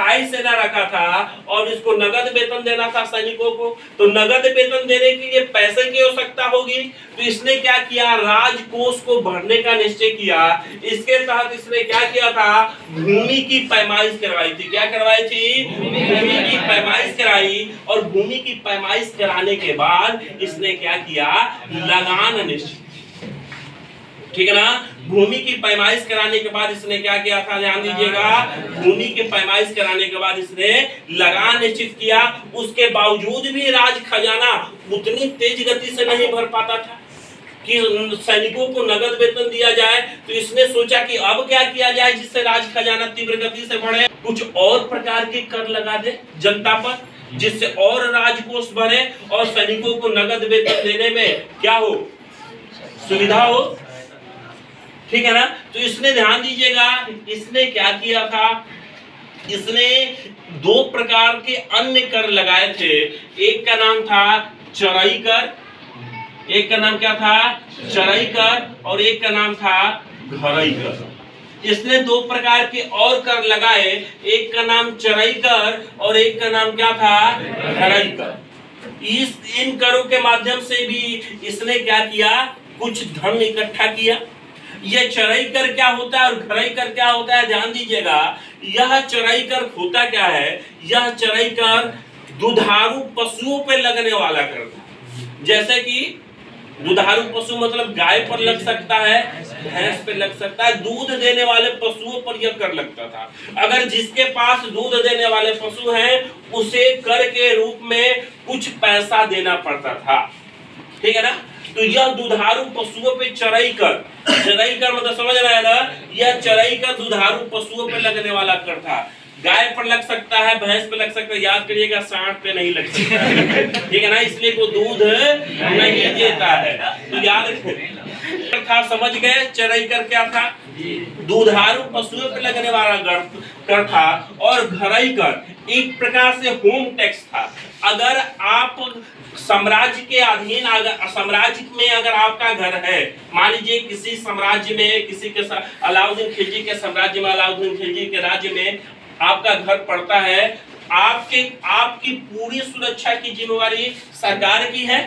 अस्थाई सेना रखा था और इसको नगद वेतन देना था सैनिकों को, तो नगद वेतन देने के लिए पैसे की आवश्यकता होगी। तो इसने क्या किया, राजकोष को भरने का निश्चय किया। इसके तहत इसने क्या किया था, भूमि की पैमाइश करवाई थी। क्या करवाई थी, भूमि की पैमाइश कराई। और भूमि की पैमाइश कराने के बाद इसने क्या किया, लगान निश्चित, ठीक है ना। भूमि की पैमाइश कराने के बाद इसने क्या किया था, ध्यान दीजिएगा, भूमि की पैमाइश कराने के बाद इसने लगान निश्चित किया। उसके बावजूद भी राज खजाना उतनी तेज गति से नहीं भर पाता था कि सैनिकों को नगद वेतन दिया जाए। तो इसने सोचा कि अब क्या किया जाए जिससे राज खजाना तीव्र गति से बढ़े। कुछ और प्रकार के कर लगा दे जनता पर, जिससे और राजकोष बढ़े और सैनिकों को नगद वेतन देने में क्या हो, सुविधा हो, ठीक है ना। तो इसने ध्यान दीजिएगा, इसने क्या किया था, इसने दो प्रकार के अन्य कर लगाए थे। एक का नाम था चराई कर, एक का नाम क्या था, चराई कर, और एक का नाम था घरई कर। इसने दो प्रकार के और कर लगाए, एक का नाम चराई कर और एक का नाम क्या था, घरई कर। इन करों के माध्यम से भी इसने क्या किया, कुछ धन इकट्ठा किया। यह चराई कर क्या होता है और घरई कर क्या होता है, ध्यान दीजिएगा। यह चराई कर होता क्या है, यह चराई कर दुधारू पशुओं पे लगने वाला कर था। जैसे कि दुधारू पशु मतलब गाय पर लग सकता है, भैंस पे लग सकता है, दूध देने वाले पशुओं पर यह कर लगता था। अगर जिसके पास दूध देने वाले पशु हैं उसे कर के रूप में कुछ पैसा देना पड़ता था, ठीक है ना। तो यह दुधारू पशुओं पे चराई कर, चराई कर मतलब समझ रहा है ना, यह चराई कर दुधारू पशुओं पे लगने वाला कर था। गाय पर लग सकता है, भैंस पे लग सकता है, याद करिएगा सांड पे नहीं लग सकता है, ठीक है ना, इसलिए वो दूध नहीं देता है। तो याद था, समझ गए। चराई कर क्या था, दुधारू पशुओं पे लगने वाला कर था। और घरई कर एक प्रकार से होम टैक्स था। अगर आप साम्राज्य के अधीन, अगर साम्राज्य में अगर आपका घर है, मान लीजिए किसी साम्राज्य में, किसी के अलाउद्दीन खिलजी के साम्राज्य में, अलाउद्दीन खिलजी के राज्य में आपका घर पड़ता है, आपकी पूरी सुरक्षा की जिम्मेवारी सरकार की है,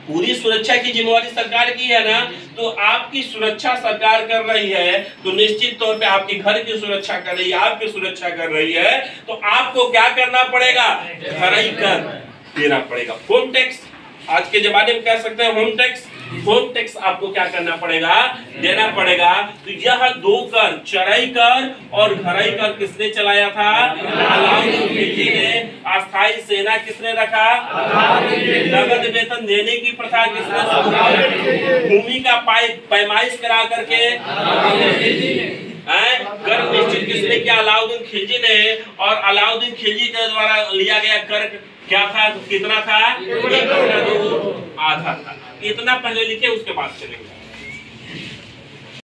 पूरी सुरक्षा की जिम्मेवारी सरकार की है ना। तो आपकी सुरक्षा सरकार कर रही है, तो निश्चित तौर पे आपके घर की सुरक्षा कर रही है, आपकी सुरक्षा कर रही है, तो आपको क्या करना पड़ेगा, घरई कर देना पड़ेगा। होम टैक्स, आज के जमाने में कह सकते हैं होम टैक्स। होम टैक्स आपको क्या करना पड़ेगा, देना पड़ेगा। तो यह दो कर, चराई कर और घरई कर किसने चलाया था, अलाउद्दीन खिलजी ने। अस्थाई सेना किसने रखा, नगद वेतन देने की प्रथा किसने, भूमि का पैमाइश करा करके कर निश्चित किसने किया, अलाउद्दीन खिलजी ने। और अलाउद्दीन खिलजी के द्वारा लिया गया कर क्या था, कितना था, आधा था। इतना पहले लिखे, उसके बाद चलेंगे।